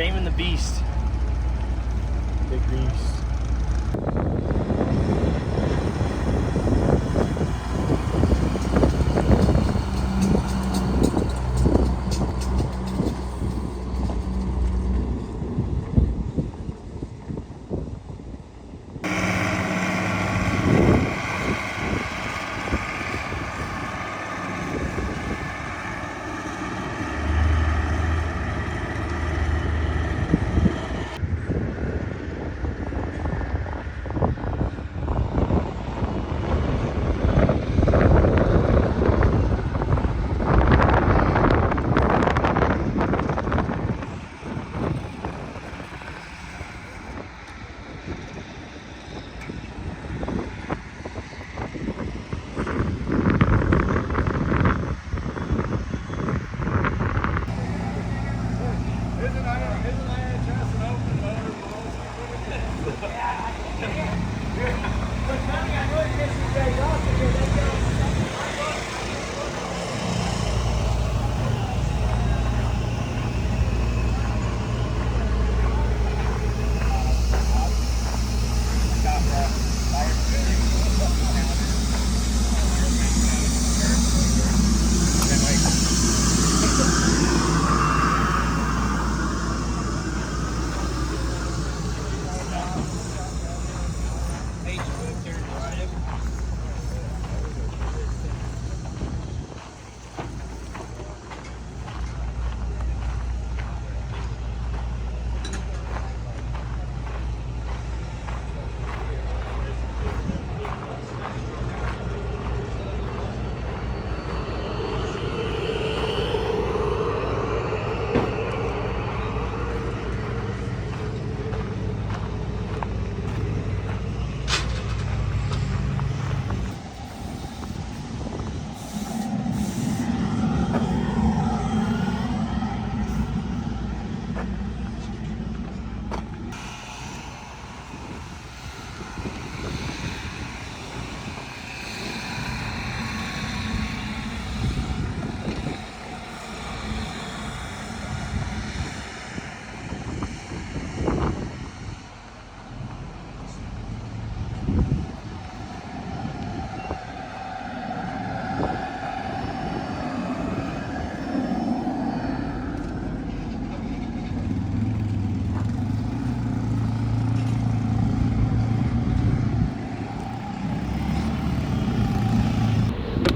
Taming the beast. Big beast.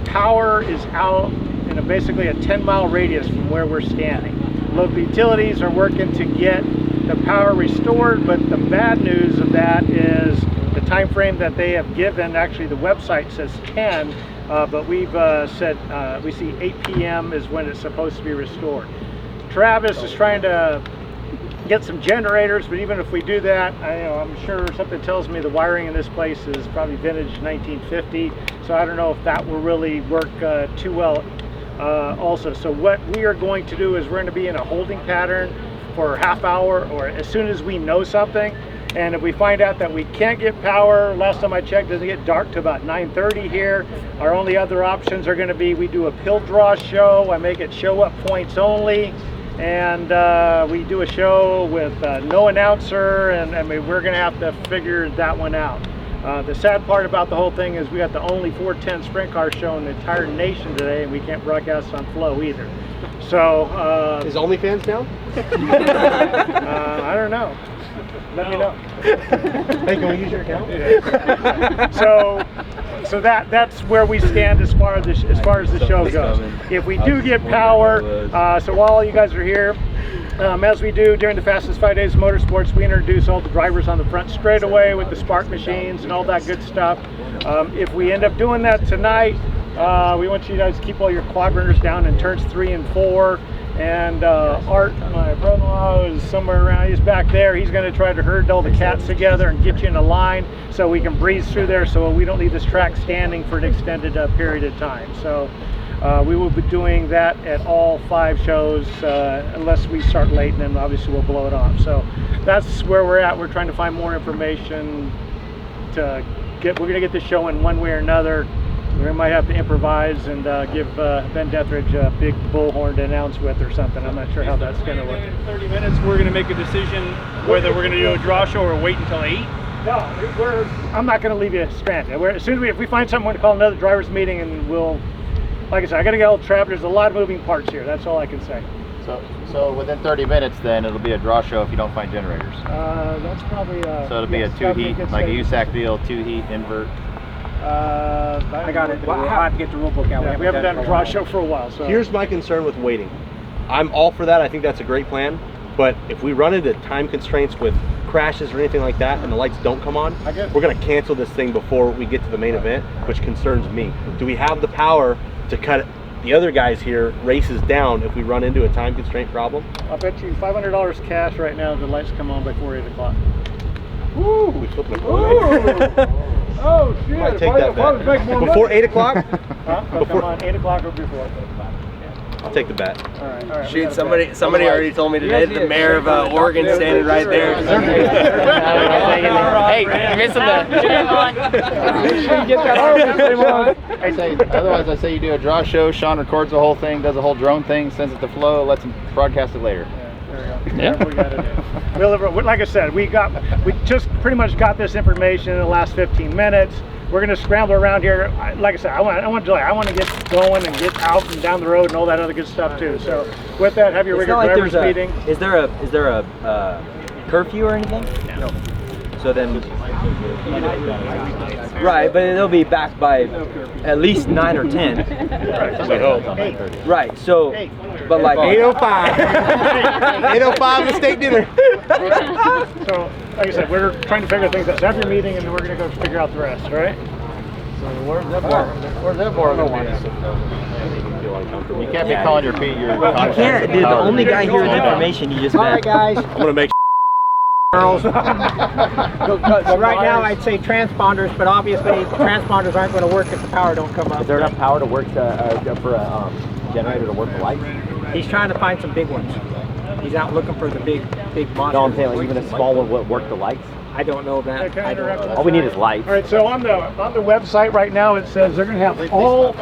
Power is out in basically a 10-mile radius from where we're standing. Local utilities are working to get the power restored, but the bad news of that is the time frame that they have given. Actually, the website says 10, but we've said we see 8 p.m. is when it's supposed to be restored. Travis is trying to get some generators, but even if we do that, I'm sure something tells me the wiring in this place is probably vintage 1950, so I don't know if that will really work too well also. So what we are going to do is we're going to be in a holding pattern for a half hour, or as soon as we know something. And if we find out that we can't get power, last time I checked, it doesn't get dark to about 9:30 here. Our only other options are going to be we do a pill draw show. I make it show up points only. And we do a show with no announcer, and I mean, we're gonna have to figure that one out. The sad part about the whole thing is we got the only 410 sprint car show in the entire nation today, and we can't broadcast on Flow either. So is OnlyFans down? I don't know. Let me know. Hey, can we use your account? So that's where we stand as far as the show goes. If we do get power, so while all you guys are here, as we do during the fastest 5 days of motorsports, we introduce all the drivers on the front straightaway with the spark machines and all that good stuff. If we end up doing that tonight, we want you guys to keep all your quad runners down in turns 3 and 4. And Art, my brother-in-law, is somewhere around. He's back there. He's going to try to herd all the cats together and get you in a line so we can breeze through there, so we don't leave this track standing for an extended period of time. So we will be doing that at all 5 shows, unless we start late, and then obviously we'll blow it off. So that's where we're at. We're trying to find more information to get. We're going to get this show in one way or another. We might have to improvise and give Ben Deathridge a big bullhorn to announce with or something. I'm not sure how that's going to work. In 30 minutes, we're going to make a decision whether we're going to do a draw show or wait until 8. No, I'm not going to leave you stranded. As soon as if we find something, we're going to call another driver's meeting, and we'll, like I said, I got to get all the traffic. There's a lot of moving parts here. That's all I can say. So within 30 minutes, then it'll be a draw show if you don't find generators. That's probably. So it'll be a 2-heat, like a USAC deal, 2-heat invert. I got it. Well, I have to get the rule book out. Yeah, we haven't done a draw show for a while. So here's my concern with waiting. I'm all for that. I think that's a great plan. But if we run into time constraints with crashes or anything like that and the lights don't come on, we're going to cancel this thing before we get to the main event, which concerns me. Do we have the power to cut the other guys here races down if we run into a time constraint problem? I'll bet you $500 cash right now if the lights come on before 8 o'clock. Woo! We flipping a coin. Oh shit! I take that bet. Before 8 o'clock? Huh? Before come on, 8 o'clock or before? I'll take the bet. All right. Shoot, somebody already told me today that the mayor of Oregon standing right there. Hey, you're missing Otherwise, I say you do a draw show. Sean records the whole thing, does a whole drone thing, sends it to Flo, lets him broadcast it later. Yeah. We got it. Well, like I said, we just pretty much got this information in the last 15 minutes. We're going to scramble around here. Like I said, I want to get going and get out and down the road and all that other good stuff too. So with that, have your regular drivers meeting. Is there a curfew or anything? No. So then, right, but it'll be back by at least 9 or 10. Right. So, but like 8:05. 8:05 the state dinner. So, like I said, we're trying to figure things out. So have your meeting, and we're going to go figure out the rest, right? So where's that bar going to be? You can't be calling your feet. you can't. Dude, the only guy here with information you just met. All right, guys. I'm going to make Girls. So right now, I'd say transponders, but obviously transponders aren't going to work if the power don't come up. Is there enough power to work for a generator to work the lights? He's trying to find some big ones. He's out looking for the big monsters. No, I'm saying like even a small one would work the lights. I don't know that. I don't know. All we need is lights. All right, so on the website right now, it says they're going to have all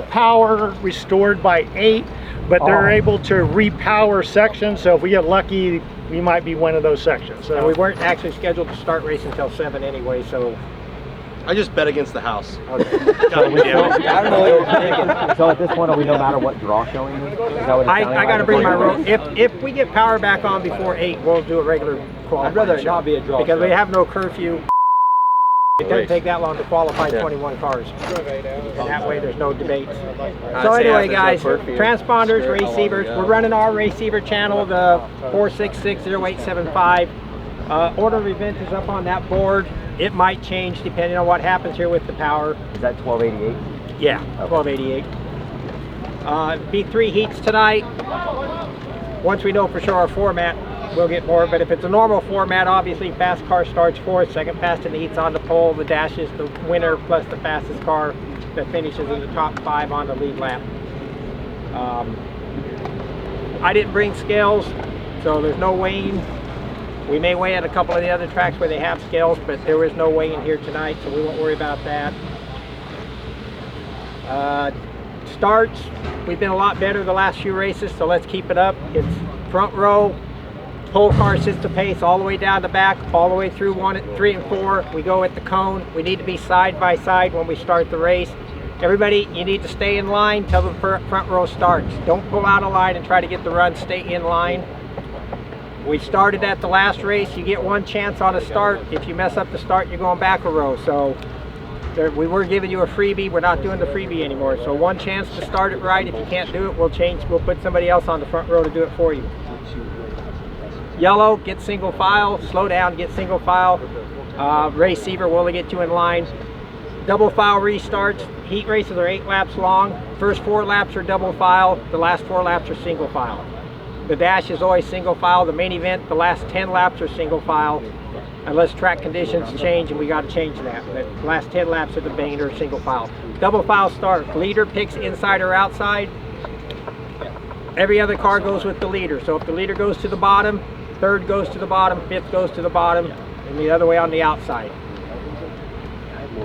power restored by 8, but they're able to repower sections. So if we get lucky, we might be one of those sections. So and we weren't actually scheduled to start racing until 7 anyway. So I just bet against the house. okay. I don't know what you're thinking. So at this point, are we no matter what draw showing? Is that what it's I got to bring my road. If we get power back on before 8, we'll do a regular qualifying. I'd rather it show not be a draw because show. we have no curfew. It doesn't take that long to qualify 21 cars. And that way there's no debate. So anyway, guys, transponders, receivers. We're running our receiver channel, the 4660875. Order of event is up on that board. It might change depending on what happens here with the power. Is that 1288? Yeah, 1288. Be 3 heats tonight. Once we know for sure our format, we'll get more. But if it's a normal format, obviously fast car starts 4th, second fastest in the heats on the pole. The dash is the winner plus the fastest car that finishes in the top 5 on the lead lap. I didn't bring scales, so there's no weighing. We may weigh at a couple of the other tracks where they have scales, but there is no weighing here tonight, so we won't worry about that. Starts, we've been a lot better the last few races, so let's keep it up. It's front row, pole car sits the pace all the way down the back, all the way through 1, 3, and 4. We go at the cone. We need to be side by side when we start the race. Everybody, you need to stay in line till the front row starts. Don't pull out of line and try to get the run. Stay in line. We started at the last race. You get 1 chance on a start. If you mess up the start, you're going back a row. So we were giving you a freebie. We're not doing the freebie anymore. So 1 chance to start it right. If you can't do it, we'll change. We'll put somebody else on the front row to do it for you. Yellow, get single file. Slow down, get single file. Receiver will get you in line. Double file restarts. Heat races are 8 laps long. First 4 laps are double file. The last 4 laps are single file. The dash is always single file. The main event, the last 10 laps are single file, unless track conditions change, and we got to change that. The last 10 laps of the main are single file. Double file start. Leader picks inside or outside. Every other car goes with the leader. So if the leader goes to the bottom, 3rd goes to the bottom, 5th goes to the bottom, and the other way on the outside.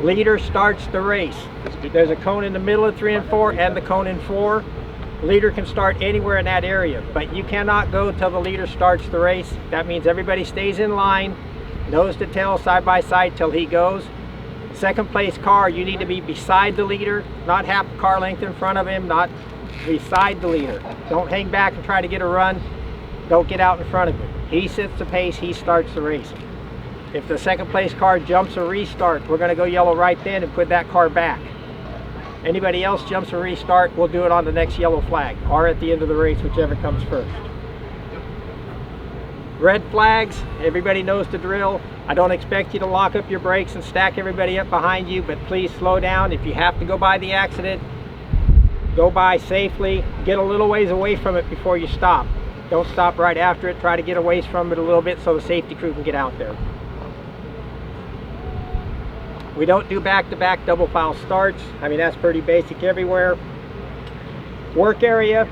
Leader starts the race. There's a cone in the middle of 3 and 4 and the cone in 4. Leader can start anywhere in that area, but you cannot go till the leader starts the race. That means everybody stays in line, nose to tail, side by side till he goes. Second place car, you need to be beside the leader, not half a car length in front of him, not beside the leader. Don't hang back and try to get a run. Don't get out in front of him. He sets the pace, he starts the race. If the second place car jumps or restarts, we're going to go yellow right then and put that car back. Anybody else jumps or restart, we'll do it on the next yellow flag or at the end of the race, whichever comes first. Red flags, everybody knows the drill. I don't expect you to lock up your brakes and stack everybody up behind you, but please slow down. If you have to go by the accident, go by safely. Get a little ways away from it before you stop. Don't stop right after it. Try to get away from it a little bit so the safety crew can get out there. We don't do back-to-back double file starts. I mean, that's pretty basic everywhere. Work area.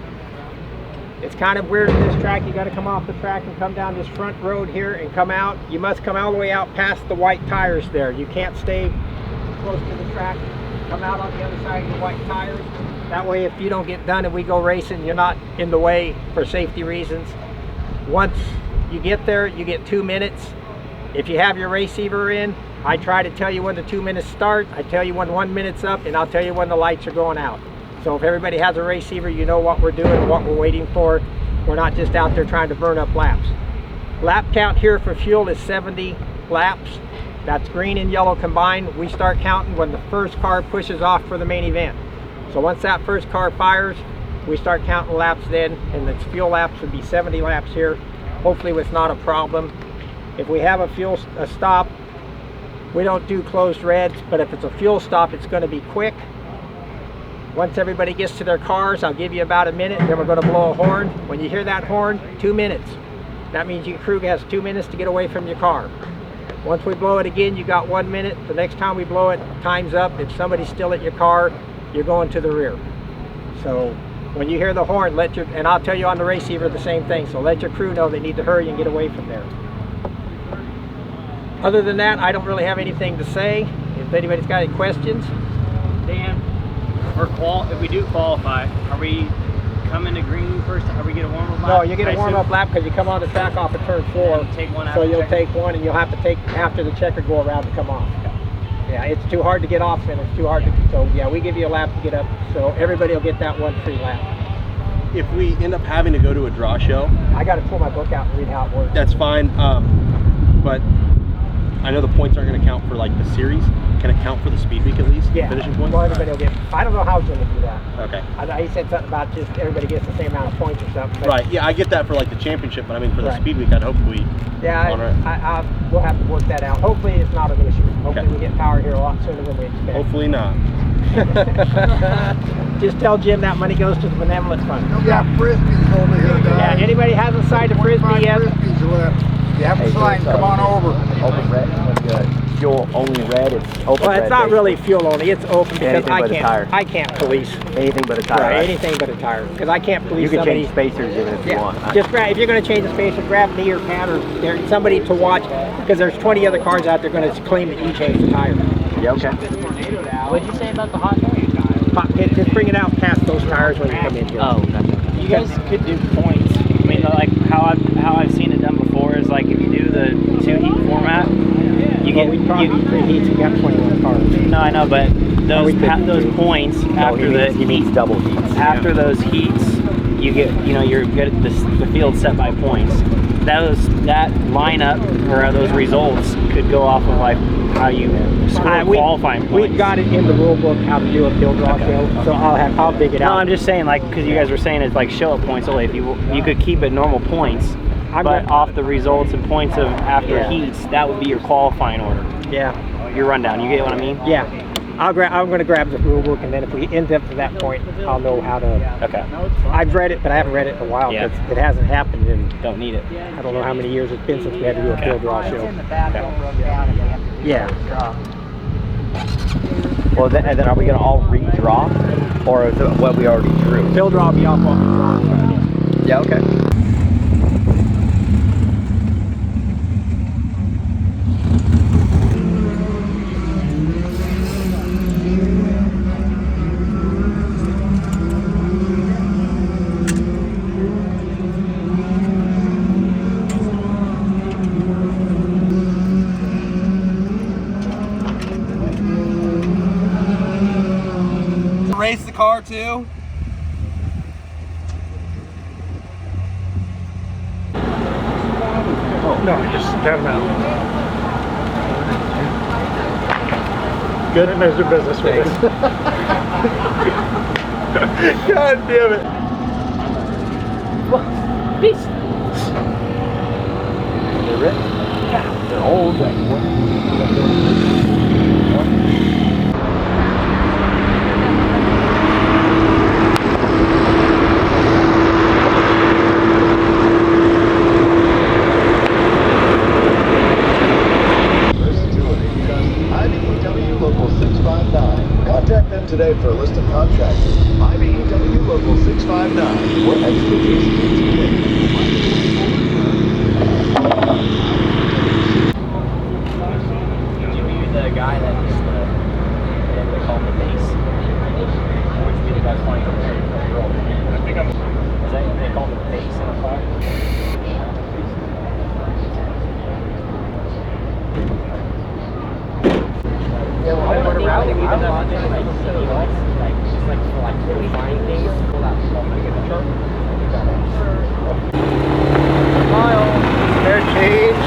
It's kind of weird in this track. You got to come off the track and come down this front road here and come out. You must come all the way out past the white tires there. You can't stay close to the track. Come out on the other side of the white tires. That way, if you don't get done and we go racing, you're not in the way for safety reasons. Once you get there, you get 2 minutes. If you have your receiver in, I try to tell you when the 2 minutes start. I tell you when 1 minute's up, and I'll tell you when the lights are going out. So if everybody has a receiver, you know what we're doing and what we're waiting for. We're not just out there trying to burn up laps. Lap count here for fuel is 70 laps. That's green and yellow combined. We start counting when the first car pushes off for the main event. So once that first car fires, we start counting laps then, and the fuel laps would be 70 laps here. Hopefully it's not a problem. If we have a stop, we don't do closed reds, but if it's a fuel stop, it's going to be quick. Once everybody gets to their cars, I'll give you about a minute, then we're going to blow a horn. When you hear that horn, 2 minutes. That means your crew has 2 minutes to get away from your car. Once we blow it again, you got 1 minute. The next time we blow it, time's up. If somebody's still at your car, you're going to the rear. So when you hear the horn, and I'll tell you on the receiver the same thing, so let your crew know they need to hurry and get away from there. Other than that, I don't really have anything to say. If anybody's got any questions. Dan, if we do qualify, are we coming to green first? Are we get a warm-up lap? No, you get a warm-up lap because you come on the track off of turn 4. Take one so you'll take one, and you'll have to take after the checker go around to come off. Yeah, it's too hard to get off, and it's too hard to. So yeah, we give you a lap to get up. So everybody will get that one free lap. If we end up having to go to a draw show, I got to pull my book out and read how it works. That's fine, but I know the points aren't going to count for like the series. Can it count for the speed week at least? Yeah. Finishing points? Well, everybody will get. I don't know how he's going to do that. Okay. He said something about just everybody gets the same amount of points or something. Right. Yeah, I get that for like the championship, but I mean for the speed week, I'd hope we. Yeah, we'll have to work that out. Hopefully, it's not an issue. Hopefully, we get power here a lot sooner than we expect. Hopefully not. Just tell Jim that money goes to the benevolent fund. Yeah, frisbees over here, guys. Yeah, anybody hasn't signed a frisbee yet? Frisbees left. You haven't signed, come on over. Open red, that's good. Fuel only red, it's open well, red. It's not really fuel only, it's open because I can't police. Anything but a tire. Right, anything but a tire. Because I can't police You can somebody. change spacers even if you want. Just if you're going to change the spacer, grab me or Pat or somebody to watch, because there's 20 other cars out there going to claim that you changed the tire. Yeah, okay. What did you say about the hot pit? Hot pit, just bring it out past those tires when you come in here. Oh, gotcha. You guys could do points. I mean, like how I've seen it done before is like if you do the 2-heat format, you get we probably 3 heats. We got 21 cars. No, I know, but those points after he needs double heats. After those heats, you get you're good at the field set by points. That lineup or those results could go off of like how you score qualifying points. We've got it in the rule book how to do a field draw show, so I'll dig it out. No, I'm just saying, like, because you guys were saying it's like show up points only. If you could keep it normal points, but off the results and points of after heats, that would be your qualifying order. Yeah. Your rundown. You get what I mean? Yeah. I'm going to grab the rule book, and then if we end up to that point, I'll know how to. Okay. I've read it, but I haven't read it in a while because it hasn't happened in. Don't need it. I don't know how many years it's been since we had to do a field draw show. Yeah. Well, and then are we going to all redraw, or is it what we already drew? Field draw will be off what we draw in front of you. Yeah. Okay. car too? No, just got him out. Good measure business with us. God damn it. Peace. They're rich. Yeah, they're old. IBEW Local 659. Contact them today for a list of contractors. IBEW Local 659. Where expertise meets Did you be the guy that just they call him the base? Which would be the guy flying over there? I think I'm. Is that they call him the base in a car? Yeah, well, I would routing even though like just like really fine things. Pull that stuff and get the chart. Spare change.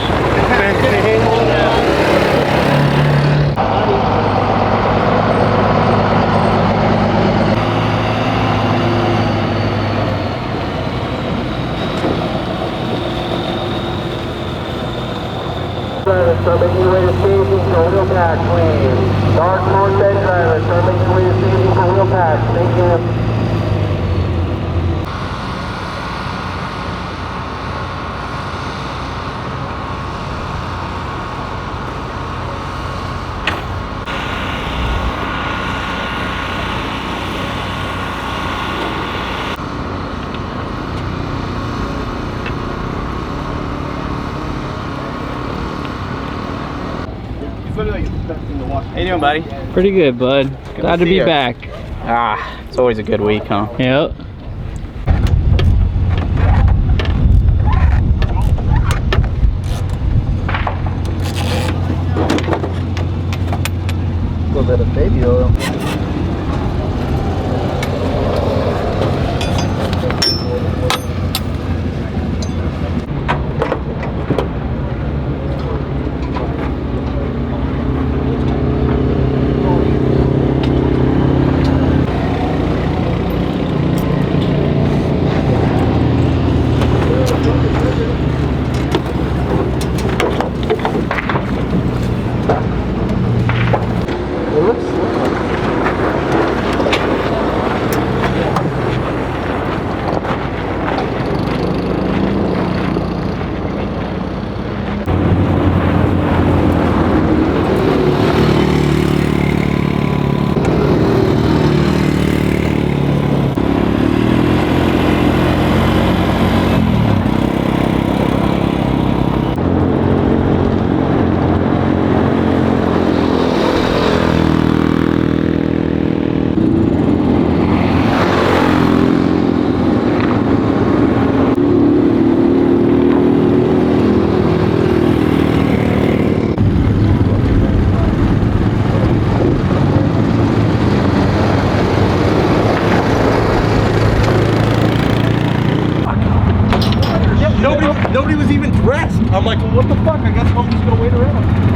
Start making your way to staging for wheel pack, please. Dark mode bed driver, start making your way to staging for wheel pack. Thank you. How you doing, buddy? Pretty good, bud. Glad to be you. back. Ah, it's always a good week, huh? Yep. a little bit of baby oil. Nobody was even dressed. I'm like, well, what the fuck? I guess I'm just gonna wait around.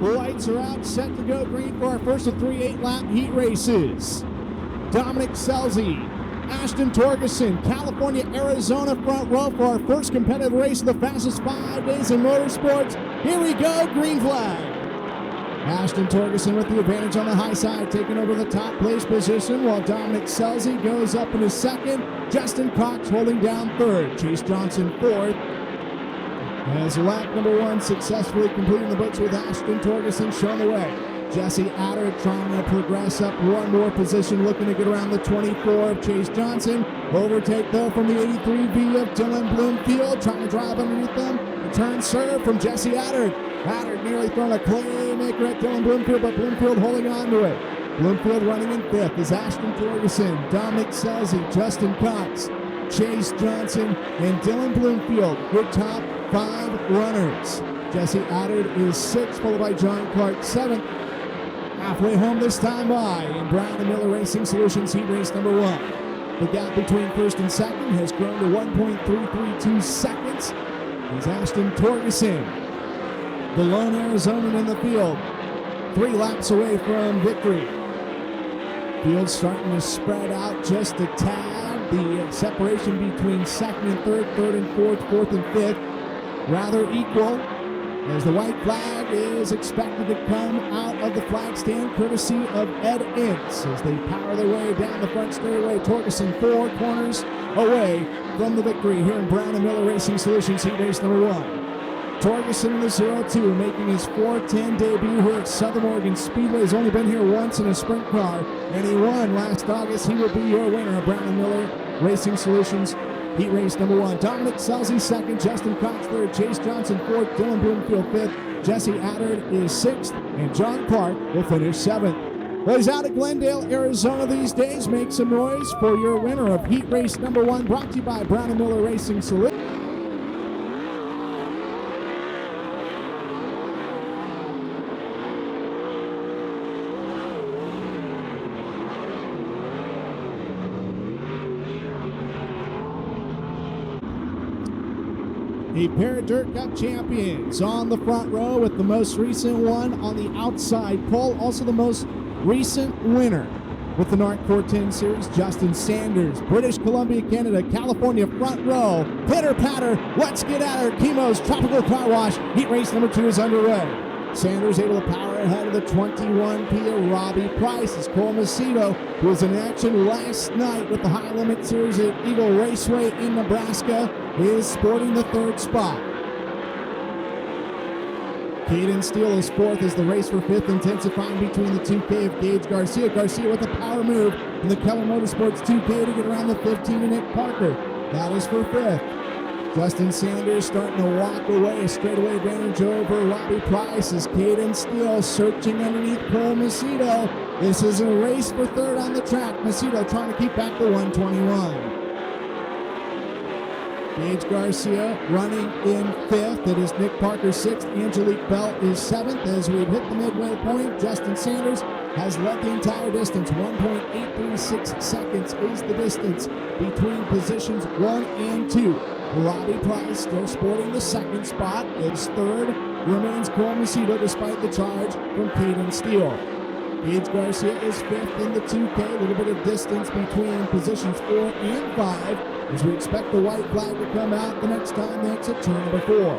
The lights are out, set to go green for our first of 3 8-lap heat races. Dominic Selzy, Ashton Torgerson, California, Arizona front row for our first competitive race of the fastest 5 days in motorsports. Here we go, green flag. Ashton Torgerson with the advantage on the high side, taking over the top place position, while Dominic Selzy goes up in his second. Justin Cox holding down third. Chase Johnson fourth. As lap number 1 successfully completing the books with Ashton Torgerson showing the way. Jesse Adder trying to progress up one more position, looking to get around the 24 of Chase Johnson. Overtake though from the 83V of Dylan Bloomfield, trying to drive underneath them. Return serve from Jesse Adder. Adder nearly throwing a playmaker at Dylan Bloomfield, but Bloomfield holding on to it. Bloomfield running in fifth is Ashton Torgerson, Dominic Selzy, Justin Cox, Chase Johnson, and Dylan Bloomfield. Good top 5 runners. Jesse Adder is 6th, followed by John Clark 7th. Halfway home this time by in Brown and Miller Racing Solutions heat race number 1. The gap between first and second has grown to 1.332 seconds. As Ashton Torgerson, the lone Arizonan in the field, 3 laps away from victory. Field starting to spread out just a tad. The separation between second and third and fourth and fifth, rather equal, as the white flag is expected to come out of the flag stand courtesy of Ed Ince as they power their way down the front straightaway. Torgerson 4 corners away from the victory here in Brown and Miller Racing Solutions heat race number 1. Torgerson in the 0-2, making his 410 debut here at Southern Oregon Speedway. He's only been here once in a sprint car, and he won last August. He will be your winner of Brown and Miller Racing Solutions heat race number 1. Dominic Selzy second, Justin Cox third, Chase Johnson fourth, Dylan Bloomfield fifth, Jesse Adder is 6th, and John Clark will finish 7th. Well, he's out of Glendale, Arizona these days. Make some noise for your winner of heat race number 1, brought to you by Brown and Miller Racing Solutions. A pair of Dirt Cup champions on the front row, with the most recent one on the outside pole. Also the most recent winner with the NARC 410 Series, Justin Sanders. British Columbia, Canada, California front row. Pitter patter, let's get at her. Chemo's Tropical Car Wash heat race number 2 is underway. Sanders able to power ahead of the 21P of Robbie Price as Cole Macedo, who was in action last night with the High Limit Series at Eagle Raceway in Nebraska, is sporting the 3rd spot. Caden Steele is 4th as the race for 5th intensifying between the 2K of Gage Garcia. Garcia with a power move in the Keller Motorsports 2K to get around the 15 of Nick Parker. That is for 5th. Justin Sanders starting to walk away, a straightaway advantage over Robbie Price as Caden Steele searching underneath Cole Macedo. This is a race for 3rd on the track. Macedo trying to keep back the 121. Gage Garcia running in 5th. It is Nick Parker 6th. Angelique Bell is 7th. As we've hit the midway point, Justin Sanders has led the entire distance. 1.836 seconds is the distance between positions 1 and 2. Robbie Price still sporting the 2nd spot. His 3rd remains Cole Macedo despite the charge from Caden Steele. Gage Garcia is 5th in the 2K. A little bit of distance between positions 4 and 5 as we expect the white flag to come out the next time that's at turn number 4.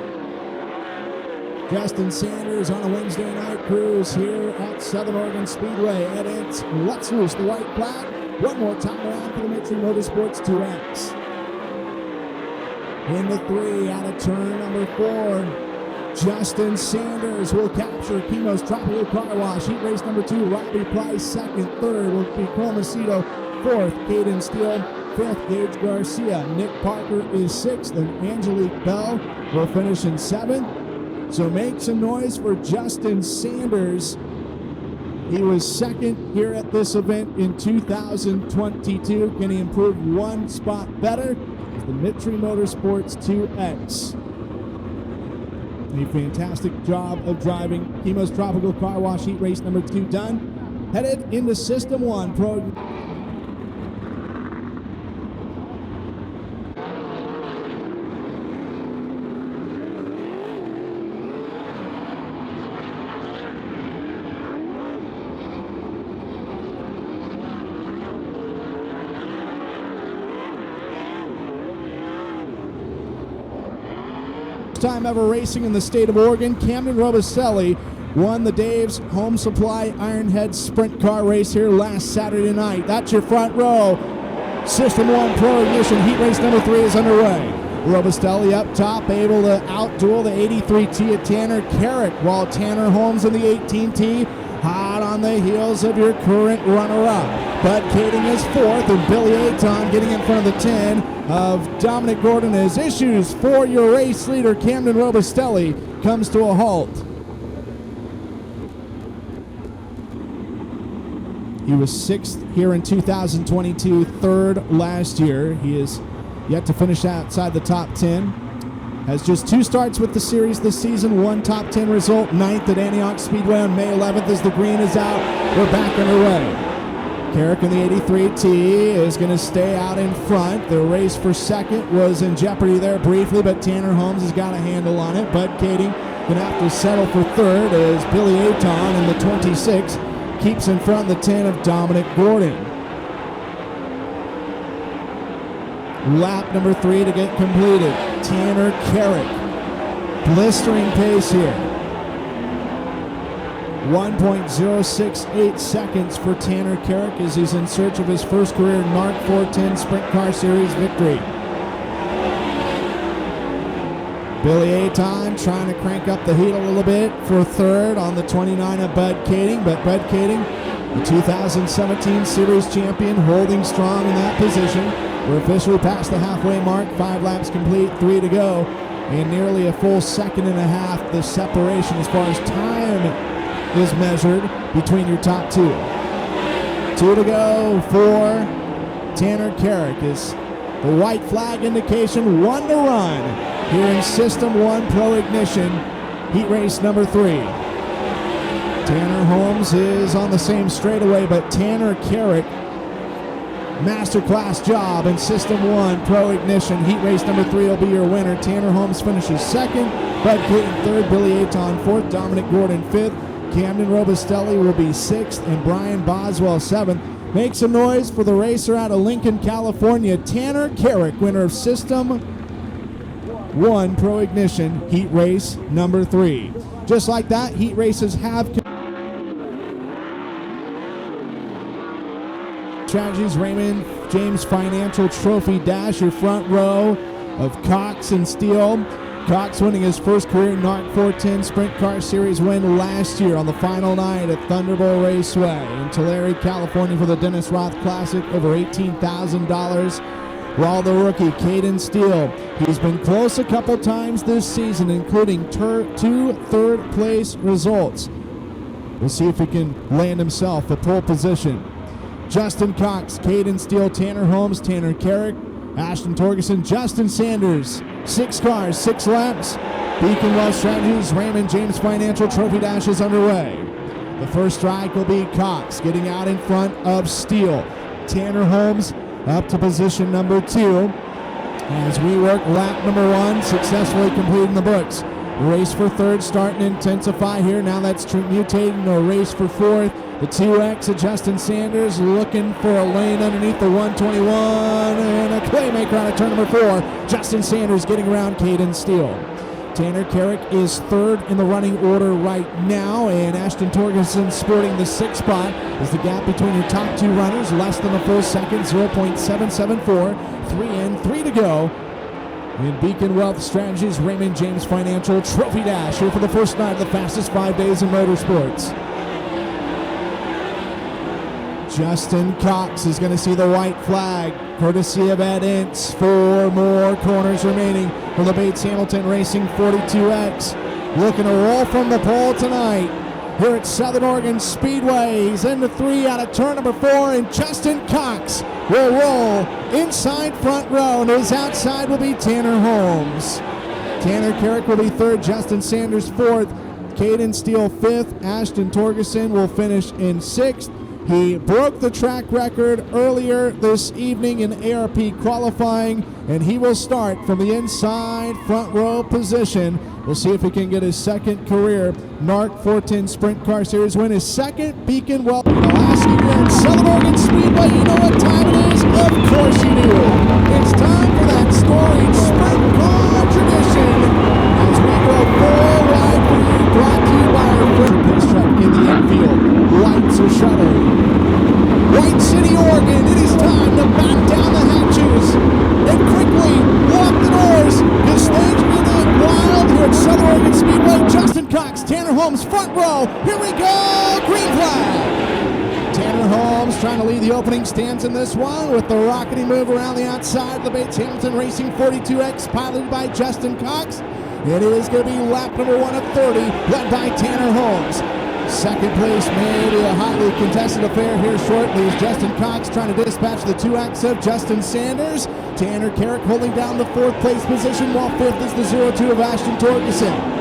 Justin Sanders on a Wednesday night cruise here at Southern Oregon Speedway. Ed Ince lets loose the white flag. One more time around for the Mitchell Motorsports 2X. In the 3 out of turn number 4, Justin Sanders will capture Chemo's Tropical Car Wash. Heat race number 2, Robbie Price 2nd. 3rd will be Cole Macedo. 4th, Caden Steele. 5th, Gage Garcia. Nick Parker is 6th, and Angelique Bell will finish in 7th. So make some noise for Justin Sanders. He was 2nd here at this event in 2022. Can he improve 1 spot better? The Mitri Motorsports 2X. A fantastic job of driving. Chemo's Tropical Car Wash heat race number 2 done. Headed into System 1 Pro. time ever racing in the state of Oregon, Camden Robistelli won the Dave's Home Supply Ironhead Sprint Car race here last Saturday night. That's your front row. System 1 Pro Ignition Heat Race number 3 is underway. Robistelli up top, able to outduel the 83T of Tanner Carrick, while Tanner Holmes in the 18T hot on the heels of your current runner-up. Bud Kading is 4th, and Billy Aton getting in front of the 10 of Dominic Gordon as issues for your race leader, Camden Robistelli, comes to a halt. He was 6th here in 2022, 3rd last year. He is yet to finish outside the top 10. Has just 2 starts with the series this season, 1 top 10 result, 9th at Antioch Speedway on May 11th as the green is out. We're back underway. Carrick in the 83T is going to stay out in front. The race for second was in jeopardy there briefly, but Tanner Holmes has got a handle on it. Bud Kading going to have to settle for 3rd as Billy Aton in the 26 keeps in front of the 10 of Dominic Gordon. Lap number 3 to get completed. Tanner Carrick, blistering pace here. 1.068 seconds for Tanner Carrick as he's in search of his first career NARC 410 Sprint Car Series victory. Billy Aton trying to crank up the heat a little bit for 3rd on the 29 of Bud Kading, but Bud Kading, the 2017 Series champion, holding strong in that position. We're officially past the halfway mark, 5 laps complete, 3 to go, and nearly a full 1.5 seconds the separation as far as time is measured between your top 2. 2 to go for Tanner Carrick is the white flag indication, 1 to run here in System 1 Pro Ignition, heat race number 3. Tanner Holmes is on the same straightaway, but Tanner Carrick, masterclass job in System 1 Pro Ignition, heat race number 3 will be your winner. Tanner Holmes finishes 2nd, Bud Kading 3rd, Billy Aton 4th, Dominic Gordon 5th, Camden Robistelli will be 6th, and Brian Boswell 7th. Make some noise for the racer out of Lincoln, California, Tanner Carrick, winner of System 1 Pro Ignition, heat race number 3. Just like that, heat races have strategies. Raymond James Financial Trophy Dash, your front row of Cox and Steele. Cox winning his first career NARC 410 Sprint Car Series win last year on the final night at Thunderbolt Raceway in Tulare, California for the Dennis Roth Classic, over $18,000. While the rookie, Caden Steele, he's been close a couple times this season, including 2 third-place results. We'll see if he can land himself a pole position. Justin Cox, Caden Steele, Tanner Holmes, Tanner Carrick, Ashton Torgerson, Justin Sanders. 6 cars, 6 laps. Beacon Wealth Strategies, Raymond James Financial Trophy Dash is underway. The first strike will be Cox getting out in front of Steele. Tanner Holmes up to position number 2 as we work lap number 1, successfully completing the books. Race for 3rd starting to intensify here. Now that's mutating to a race for 4th. The 2X of Justin Sanders looking for a lane underneath the 121, and a playmaker on a turn number 4. Justin Sanders getting around Caden Steele. Tanner Carrick is 3rd in the running order right now, and Ashton Torgerson sporting the 6th spot as the gap between your top 2 runners less than a full second, 0.774. 3 in, 3 to go. In Beacon Wealth Strategies, Raymond James Financial Trophy Dash here for the first night of the fastest 5 days in motorsports. Justin Cox is going to see the white flag, courtesy of Ed Ince. 4 more corners remaining for the Bates Hamilton Racing 42X. Looking to roll from the pole tonight here at Southern Oregon Speedway. He's into 3 out of turn number 4, and Justin Cox will roll inside front row, and his outside will be Tanner Holmes. Tanner Carrick will be 3rd, Justin Sanders 4th, Caden Steele 5th, Ashton Torgerson will finish in 6th. He broke the track record earlier this evening in ARP qualifying, and he will start from the inside front row position. We'll see if he can get his 2nd career NARC 410 Sprint Car Series win, his 2nd Beacon Wealth. The last year at Southern Oregon Speedway, you know what time it is? Of course you do. It's time for that storied Sprint Car tradition as front row. Here we go, green flag. Tanner Holmes trying to lead the opening stance in this one with the rocketing move around the outside of the Bates Hamilton Racing 42X piloted by Justin Cox. It is going to be lap number 1 of 30, led by Tanner Holmes. Second place may be a hotly contested affair here shortly as Justin Cox trying to dispatch the 2X of Justin Sanders. Tanner Carrick holding down the 4th place position, while 5th is the 02 of Ashton Torgerson.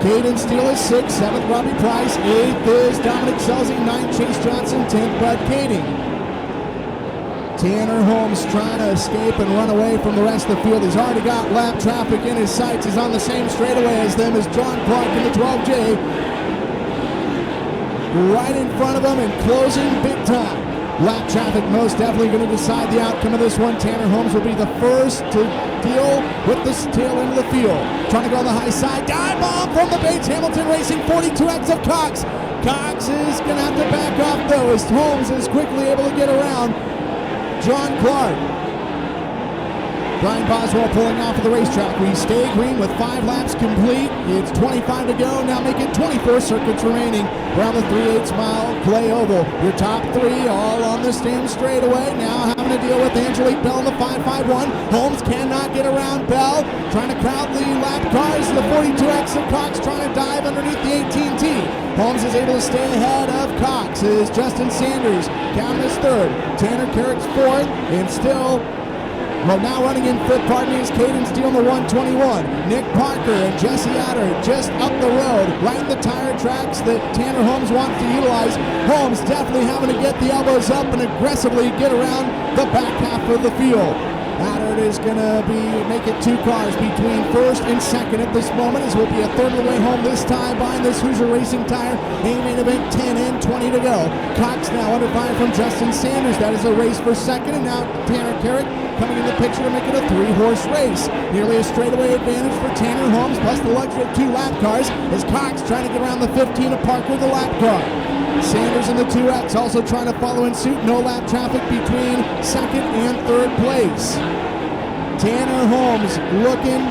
Caden Steele is 6th, 7th Robbie Price, 8th is Dominic Selzy, 9th Chase Johnson, 10th Bud Kading. Tanner Holmes trying to escape and run away from the rest of the field. He's already got lap traffic in his sights. He's on the same straightaway as them as John Clark in the 12J. Right in front of him and closing big time. Lap traffic most definitely going to decide the outcome of this one. Tanner Holmes will be the first to deal with this tail end of the field. Trying to go on the high side. Dive bomb from the Bates Hamilton Racing 42X of Cox. Cox is going to have to back off though as Holmes is quickly able to get around John Clark. Brian Boswell pulling off of the racetrack. We stay green with 5 laps complete. It's 25 to go. Now make it 24 circuits remaining around the 3/8 mile play oval. Your top 3 all on the same straightaway. Now having to deal with Angelique Bell in the 551. Holmes cannot get around Bell. Trying to crowd the lap cars. The 42X of Cox trying to dive underneath the 18T. Holmes is able to stay ahead of Cox. Is Justin Sanders counting as 3rd. Tanner Carrick's 4th, and still. Well, now running in 5th, pardon me, is Caden Steele in the 121. Nick Parker and Jesse Adder just up the road, right in the tire tracks that Tanner Holmes wants to utilize. Holmes definitely having to get the elbows up and aggressively get around the back half of the field. Adder is going to make it 2 cars between 1st and 2nd at this moment, as will be a 3rd of the way home this time behind this Hoosier Racing tire. Main event 10 and 20 to go. Cox now under fire from Justin Sanders. That is a race for 2nd, and now Tanner Carrick coming in the picture to make it a 3-horse race. Nearly a straightaway advantage for Tanner Holmes, plus the luxury of 2 lap cars, as Cox trying to get around the 15 of Parker, the lap car. Sanders in the 2X also trying to follow in suit. No lap traffic between 2nd and 3rd place. Tanner Holmes looking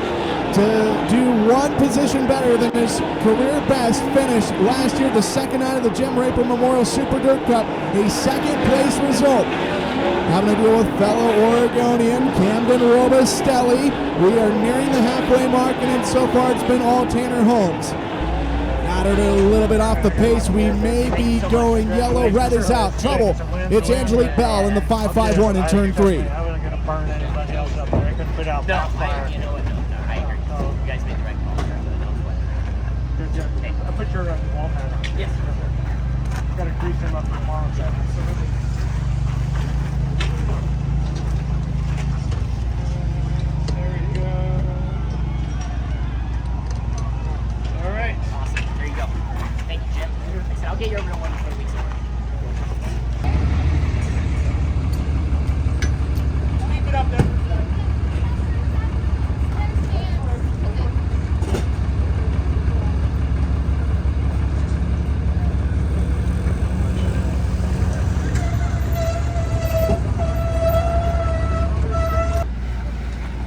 to do 1 position better than his career best finish last year, the 2nd night of the Jim Raper Memorial Super Dirt Cup, a 2nd place result. Having to deal with fellow Oregonian Camden Robustelli. We are nearing the halfway mark, and so far it's been all Tanner Holmes. Adder a little bit off the pace. We may be going yellow. Red is out. Trouble. It's Angelique Bell in the 551 in turn 3. I wasn't going to burn anybody else up there. I couldn't put out backfire. You know what? No, I agree. You guys made the right call. I put your wall pad on. Yes. Got to grease him up tomorrow. I'll get you over to 1 for the week's over. Keep it up there.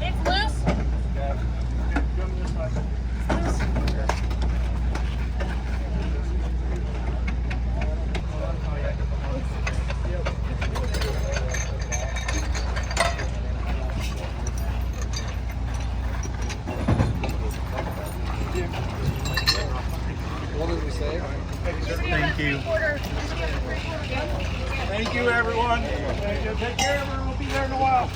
It's loose. Thank you. Thank you, everyone. Take care, everyone. We'll be there in a while.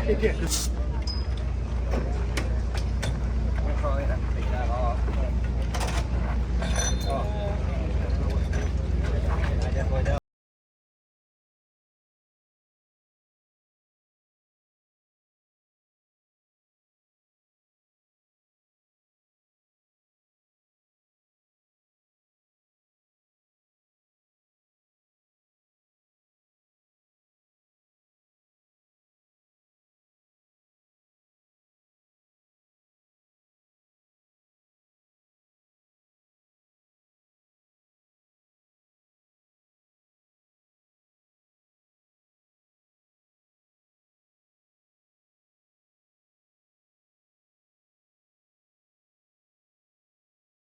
It did.